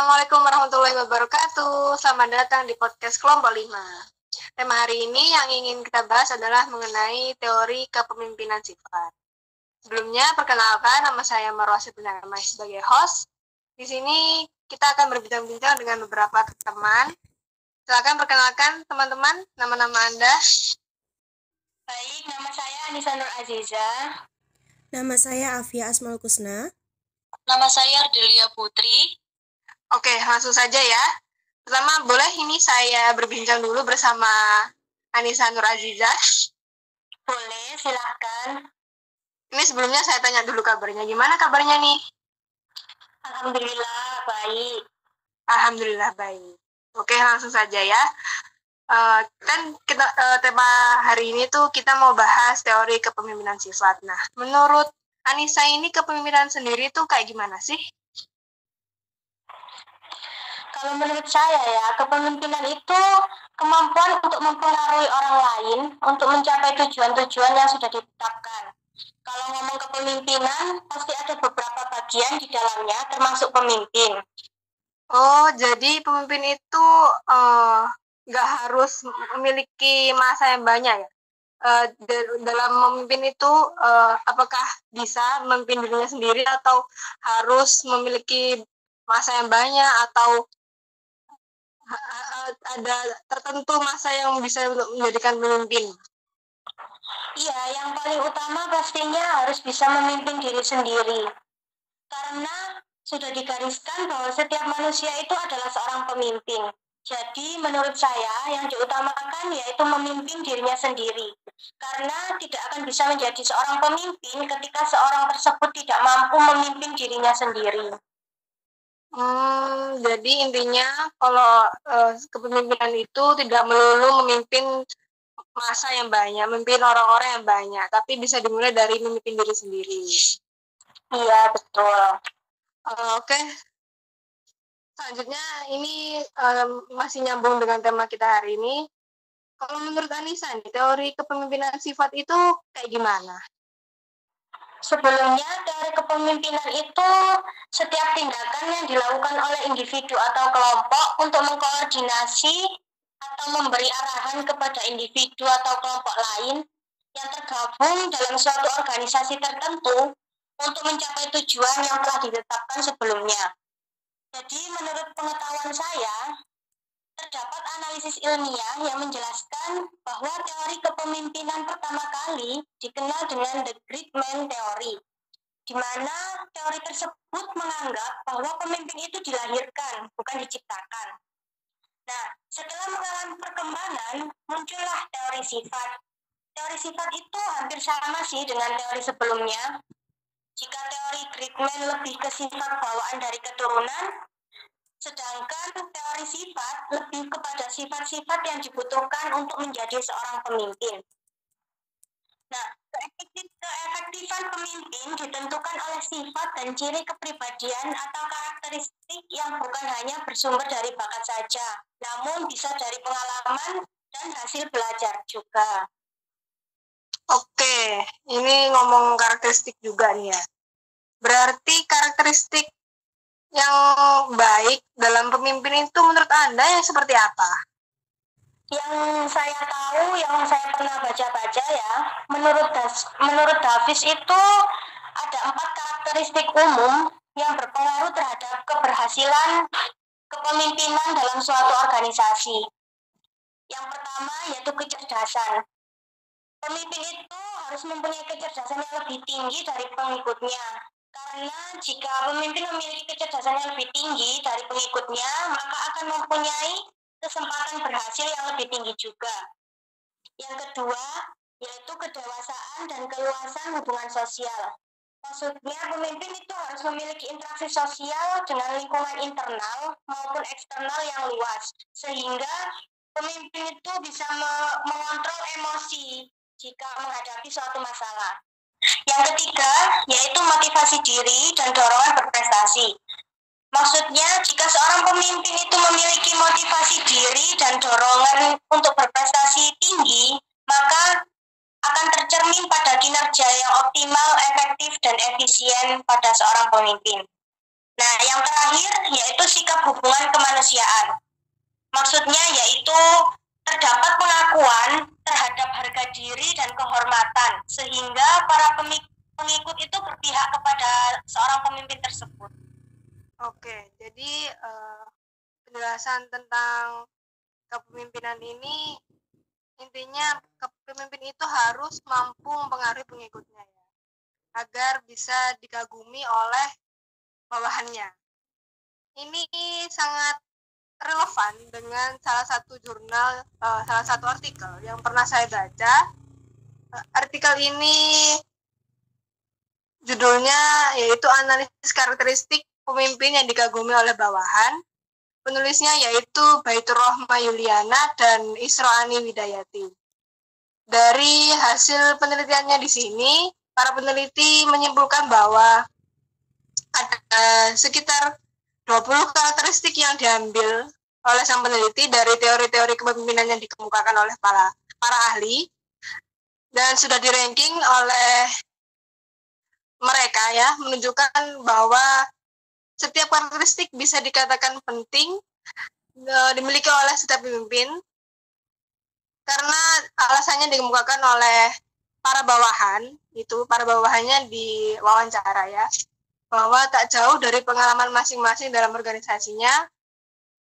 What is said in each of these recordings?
Assalamualaikum warahmatullahi wabarakatuh. Selamat datang di podcast kelompok 5. Tema hari ini yang ingin kita bahas adalah mengenai teori kepemimpinan sifat. Sebelumnya, perkenalkan nama saya Marwah Sepinamai sebagai host. Di sini kita akan berbincang-bincang dengan beberapa teman. Silakan perkenalkan teman-teman nama-nama Anda. Baik, nama saya Anissa Nur Aziza. Nama saya Afia Asmaul Kusna. Nama saya Ardelia Putri. Oke, langsung saja ya. Pertama, boleh ini saya berbincang dulu bersama Anissa Nur Aziza? Boleh, silahkan. Ini sebelumnya saya tanya dulu kabarnya. Gimana kabarnya nih? Alhamdulillah, baik. Alhamdulillah baik. Oke, langsung saja ya. Kan kita tema hari ini tuh kita mau bahas teori kepemimpinan sifat. Nah, menurut Anissa ini kepemimpinan sendiri tuh kayak gimana sih? Kalau menurut saya ya, kepemimpinan itu kemampuan untuk mempengaruhi orang lain untuk mencapai tujuan-tujuan yang sudah ditetapkan. Kalau ngomong kepemimpinan, pasti ada beberapa bagian di dalamnya, termasuk pemimpin. Oh, jadi pemimpin itu nggak harus memiliki masa yang banyak ya? Dalam memimpin itu apakah bisa memimpin dirinya sendiri atau harus memiliki masa yang banyak atau ada tertentu masa yang bisa menjadikan pemimpin? Iya, yang paling utama pastinya harus bisa memimpin diri sendiri. Karena sudah digariskan bahwa setiap manusia itu adalah seorang pemimpin. Jadi menurut saya yang diutamakan yaitu memimpin dirinya sendiri. Karena tidak akan bisa menjadi seorang pemimpin ketika seorang tersebut tidak mampu memimpin dirinya sendiri. Jadi intinya kalau kepemimpinan itu tidak melulu memimpin masa yang banyak, memimpin orang-orang yang banyak, tapi bisa dimulai dari memimpin diri sendiri. Iya, betul. Oke. Selanjutnya ini masih nyambung dengan tema kita hari ini. Kalau menurut Anissa, teori kepemimpinan sifat itu kayak gimana? Sebelumnya, teori kepemimpinan itu setiap tindakan yang dilakukan oleh individu atau kelompok untuk mengkoordinasi atau memberi arahan kepada individu atau kelompok lain yang tergabung dalam suatu organisasi tertentu untuk mencapai tujuan yang telah ditetapkan sebelumnya. Jadi, menurut pengetahuan saya, terdapat analisis ilmiah yang menjelaskan bahwa teori kepemimpinan pertama kali dikenal dengan The Great Man Theory, di mana teori tersebut menganggap bahwa pemimpin itu dilahirkan, bukan diciptakan. Nah, setelah mengalami perkembangan, muncullah teori sifat. Teori sifat itu hampir sama sih dengan teori sebelumnya. Jika teori Great Man lebih ke sifat bawaan dari keturunan, sedangkan teori sifat lebih kepada sifat-sifat yang dibutuhkan untuk menjadi seorang pemimpin. Nah, keefektifan pemimpin ditentukan oleh sifat dan ciri kepribadian atau karakteristik yang bukan hanya bersumber dari bakat saja, namun bisa dari pengalaman dan hasil belajar juga. Oke, ini ngomong karakteristik juga nih ya. Berarti karakteristik yang baik dalam pemimpin itu menurut Anda yang seperti apa? Yang saya tahu, yang saya pernah baca-baca ya, menurut Davis itu ada 4 karakteristik umum yang berpengaruh terhadap keberhasilan kepemimpinan dalam suatu organisasi. Yang pertama yaitu kecerdasan. Pemimpin itu harus mempunyai kecerdasan yang lebih tinggi dari pengikutnya. Karena jika pemimpin memiliki kecerdasan yang lebih tinggi dari pengikutnya, maka akan mempunyai kesempatan berhasil yang lebih tinggi juga. Yang kedua, yaitu kedewasaan dan keluasan hubungan sosial. Maksudnya, pemimpin itu harus memiliki interaksi sosial dengan lingkungan internal maupun eksternal yang luas, sehingga pemimpin itu bisa mengontrol emosi jika menghadapi suatu masalah. Yang ketiga, yaitu motivasi diri dan dorongan berprestasi. Maksudnya, jika seorang pemimpin itu memiliki motivasi diri dan dorongan untuk berprestasi tinggi, maka akan tercermin pada kinerja yang optimal, efektif, dan efisien pada seorang pemimpin. Nah, yang terakhir yaitu sikap hubungan kemanusiaan. Maksudnya yaitu terdapat pengakuan terhadap harga diri dan kehormatan, sehingga para pengikut itu berpihak kepada seorang pemimpin tersebut. Oke, jadi penjelasan tentang kepemimpinan ini intinya pemimpin itu harus mampu mempengaruhi pengikutnya ya, agar bisa dikagumi oleh bawahannya. Ini sangat relevan dengan salah satu jurnal, salah satu artikel yang pernah saya baca. Artikel ini judulnya yaitu analisis karakteristik pemimpin yang dikagumi oleh bawahan. Penulisnya yaitu Baitur Rohmah Yuliana dan Isroani Widayati. Dari hasil penelitiannya di sini, para peneliti menyimpulkan bahwa ada sekitar 20 karakteristik yang diambil oleh sang peneliti dari teori-teori kepemimpinan yang dikemukakan oleh para ahli, dan sudah di-ranking oleh mereka ya, menunjukkan bahwa setiap karakteristik bisa dikatakan penting dimiliki oleh setiap pemimpin karena alasannya dikemukakan oleh para bawahan, itu para bawahannya di wawancara ya, bahwa tak jauh dari pengalaman masing-masing dalam organisasinya.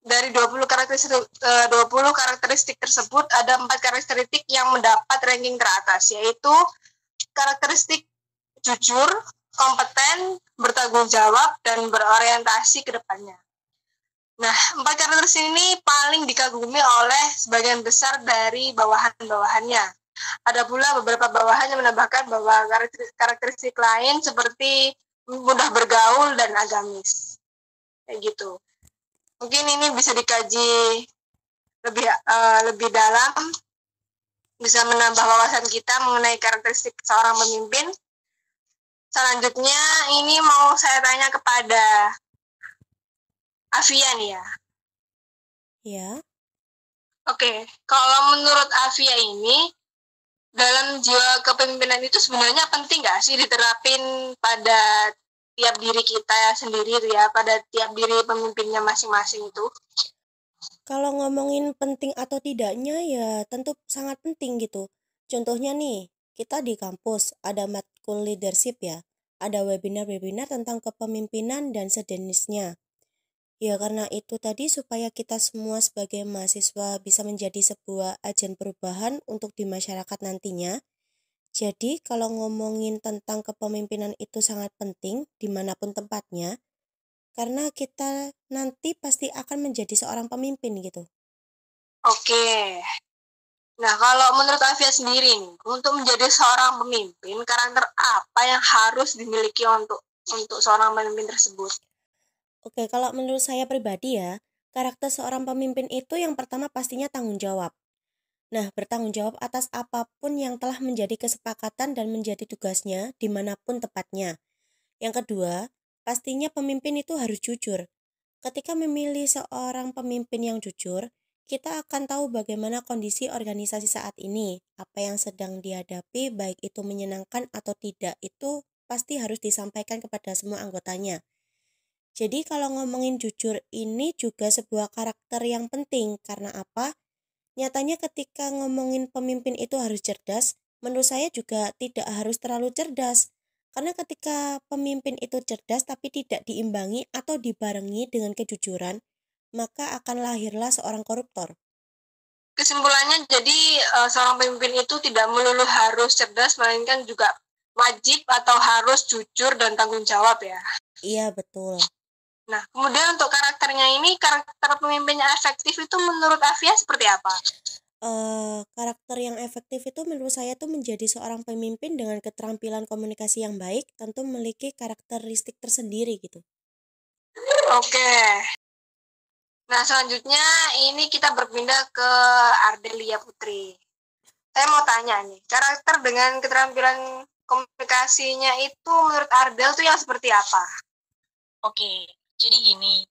Dari 20 karakteristik tersebut ada 4 karakteristik yang mendapat ranking teratas, yaitu karakteristik jujur, kompeten, bertanggung jawab, dan berorientasi ke depannya. Nah, 4 karakteristik ini paling dikagumi oleh sebagian besar dari bawahan-bawahannya. Ada pula beberapa bawahan yang menambahkan bahwa karakteristik lain seperti mudah bergaul dan agamis. Kayak gitu. Mungkin ini bisa dikaji lebih dalam, bisa menambah wawasan kita mengenai karakteristik seorang pemimpin. Selanjutnya ini mau saya tanya kepada Afia nih ya. Ya. Oke, kalau menurut Afia ini, dalam jiwa kepemimpinan itu sebenarnya penting nggak sih diterapin pada tiap diri kita sendiri ya, pada tiap diri pemimpinnya masing-masing itu? Kalau ngomongin penting atau tidaknya ya tentu sangat penting gitu. Contohnya nih, kita di kampus ada matkul leadership ya, ada webinar-webinar tentang kepemimpinan dan sejenisnya. Ya karena itu tadi supaya kita semua sebagai mahasiswa bisa menjadi sebuah agen perubahan untuk di masyarakat nantinya. Jadi kalau ngomongin tentang kepemimpinan itu sangat penting dimanapun tempatnya, karena kita nanti pasti akan menjadi seorang pemimpin gitu. Oke. Nah, kalau menurut Afia sendiri nih, untuk menjadi seorang pemimpin, karakter apa yang harus dimiliki untuk seorang pemimpin tersebut? Oke, kalau menurut saya pribadi ya, karakter seorang pemimpin itu yang pertama pastinya tanggung jawab. Nah, bertanggung jawab atas apapun yang telah menjadi kesepakatan dan menjadi tugasnya dimanapun tepatnya. Yang kedua, pastinya pemimpin itu harus jujur. Ketika memilih seorang pemimpin yang jujur, kita akan tahu bagaimana kondisi organisasi saat ini, apa yang sedang dihadapi, baik itu menyenangkan atau tidak, itu pasti harus disampaikan kepada semua anggotanya. Jadi kalau ngomongin jujur ini juga sebuah karakter yang penting, karena apa? Nyatanya ketika ngomongin pemimpin itu harus cerdas, menurut saya juga tidak harus terlalu cerdas. Karena ketika pemimpin itu cerdas tapi tidak diimbangi atau dibarengi dengan kejujuran, maka akan lahirlah seorang koruptor. Kesimpulannya, jadi seorang pemimpin itu tidak melulu harus cerdas, melainkan juga wajib atau harus jujur dan tanggung jawab ya. Iya, betul. Nah, kemudian untuk karakternya ini, karakter pemimpin yang efektif itu menurut Afia seperti apa? Karakter yang efektif itu menurut saya tuh menjadi seorang pemimpin dengan keterampilan komunikasi yang baik, tentu memiliki karakteristik tersendiri gitu. Oke. Nah, selanjutnya ini kita berpindah ke Ardelia Putri. Saya mau tanya nih, karakter dengan keterampilan komunikasinya itu menurut Ardel tuh yang seperti apa? Oke, jadi gini.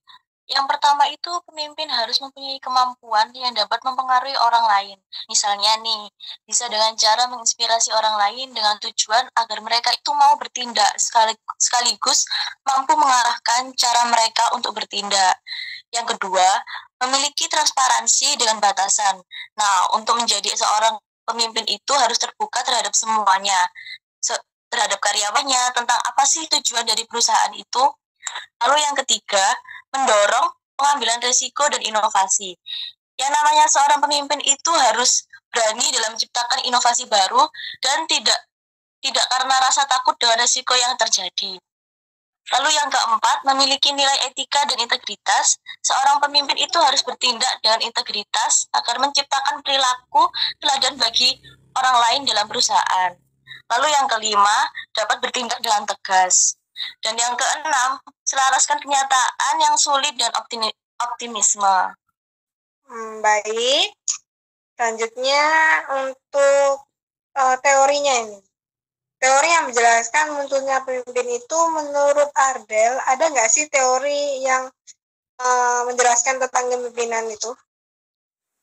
Yang pertama itu pemimpin harus mempunyai kemampuan yang dapat mempengaruhi orang lain. Misalnya nih, bisa dengan cara menginspirasi orang lain dengan tujuan agar mereka itu mau bertindak sekaligus mampu mengarahkan cara mereka untuk bertindak. Yang kedua, memiliki transparansi dengan batasan. Nah, untuk menjadi seorang pemimpin itu harus terbuka terhadap semuanya, terhadap karyawannya, tentang apa sih tujuan dari perusahaan itu. Lalu yang ketiga, mendorong pengambilan risiko dan inovasi. Yang namanya seorang pemimpin itu harus berani dalam menciptakan inovasi baru dan tidak karena rasa takut dengan risiko yang terjadi. Lalu yang keempat, memiliki nilai etika dan integritas. Seorang pemimpin itu harus bertindak dengan integritas agar menciptakan perilaku teladan bagi orang lain dalam perusahaan. Lalu yang kelima, dapat bertindak dengan tegas. Dan yang keenam, selaraskan kenyataan yang sulit dan optimisme. Baik. Selanjutnya untuk teorinya ini. Teori yang menjelaskan munculnya pemimpin itu menurut Ardel, ada nggak sih teori yang menjelaskan tentang kepemimpinan itu?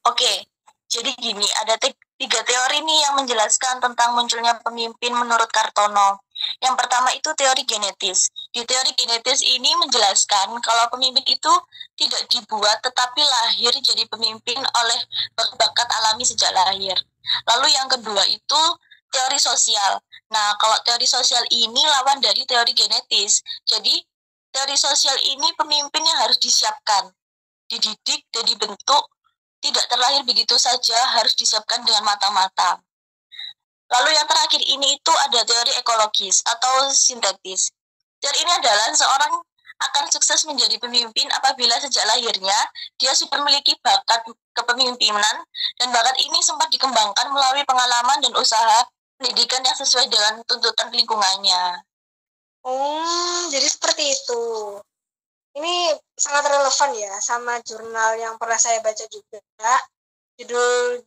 Oke, jadi gini, ada tiga teori nih yang menjelaskan tentang munculnya pemimpin menurut Kartono. Yang pertama itu teori genetis. Di teori genetis ini menjelaskan kalau pemimpin itu tidak dibuat tetapi lahir jadi pemimpin oleh bakat alami sejak lahir. Lalu yang kedua itu teori sosial. Nah, kalau teori sosial ini lawan dari teori genetis. Jadi, teori sosial ini pemimpin yang harus disiapkan, dididik dan dibentuk, tidak terlahir begitu saja, harus disiapkan dengan matang-matang. Lalu yang terakhir ini itu ada teori ekologis atau sintetis. Teori ini adalah seorang akan sukses menjadi pemimpin apabila sejak lahirnya dia sudah memiliki bakat kepemimpinan dan bakat ini sempat dikembangkan melalui pengalaman dan usaha pendidikan yang sesuai dengan tuntutan lingkungannya. Jadi seperti itu. Ini sangat relevan ya sama jurnal yang pernah saya baca juga. Judul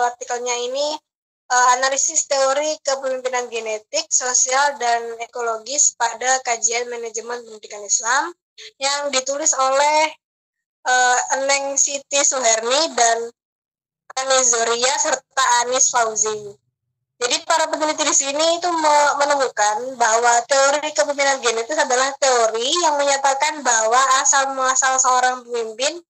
artikelnya ini analisis teori kepemimpinan genetik, sosial, dan ekologis pada kajian manajemen pendidikan Islam yang ditulis oleh Eneng Siti Suherni dan Anizoria serta Anis Fauzi. Jadi para peneliti di sini itu menemukan bahwa teori kepemimpinan genetis adalah teori yang menyatakan bahwa asal-muasal seorang pemimpin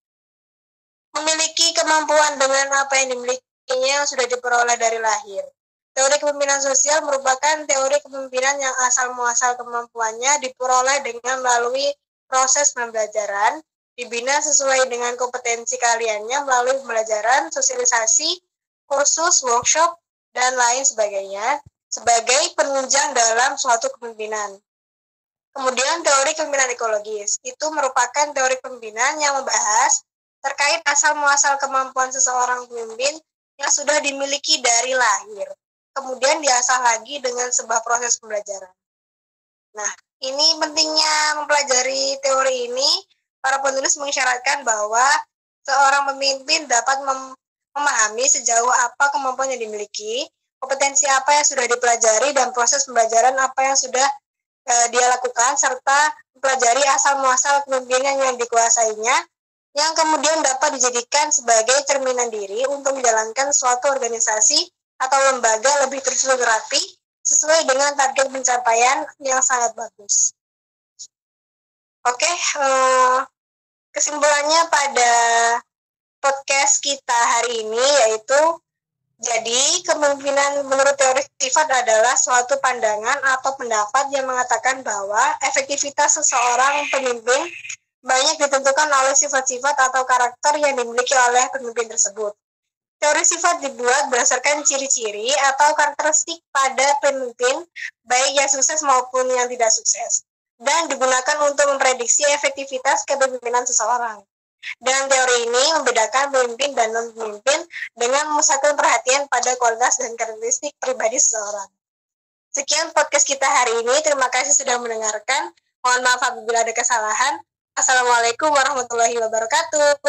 memiliki kemampuan dengan apa yang dimilikinya yang sudah diperoleh dari lahir. Teori kepemimpinan sosial merupakan teori kepemimpinan yang asal-muasal kemampuannya diperoleh dengan melalui proses pembelajaran, dibina sesuai dengan kompetensi keahliannya melalui pembelajaran, sosialisasi, kursus, workshop, dan lain sebagainya sebagai penunjang dalam suatu kepemimpinan. Kemudian teori kepemimpinan ekologis itu merupakan teori kepemimpinan yang membahas terkait asal-muasal kemampuan seseorang pemimpin yang sudah dimiliki dari lahir, kemudian diasah lagi dengan sebuah proses pembelajaran. Nah, ini pentingnya mempelajari teori ini. Para penulis mengisyaratkan bahwa seorang pemimpin dapat memahami sejauh apa kemampuan yang dimiliki, kompetensi apa yang sudah dipelajari, dan proses pembelajaran apa yang sudah dia lakukan, serta mempelajari asal-muasal kepemimpinan yang dikuasainya, yang kemudian dapat dijadikan sebagai cerminan diri untuk menjalankan suatu organisasi atau lembaga lebih terstruktur rapi sesuai dengan target pencapaian yang sangat bagus. Oke, kesimpulannya pada podcast kita hari ini yaitu, jadi kepemimpinan menurut teori sifat adalah suatu pandangan atau pendapat yang mengatakan bahwa efektivitas seseorang pemimpin banyak ditentukan oleh sifat-sifat atau karakter yang dimiliki oleh pemimpin tersebut. Teori sifat dibuat berdasarkan ciri-ciri atau karakteristik pada pemimpin, baik yang sukses maupun yang tidak sukses, dan digunakan untuk memprediksi efektivitas kepemimpinan seseorang. Dan teori ini membedakan pemimpin dan non-pemimpin dengan memusatkan perhatian pada kualitas dan karakteristik pribadi seseorang. Sekian podcast kita hari ini. Terima kasih sudah mendengarkan. Mohon maaf apabila ada kesalahan. Assalamualaikum warahmatullahi wabarakatuh.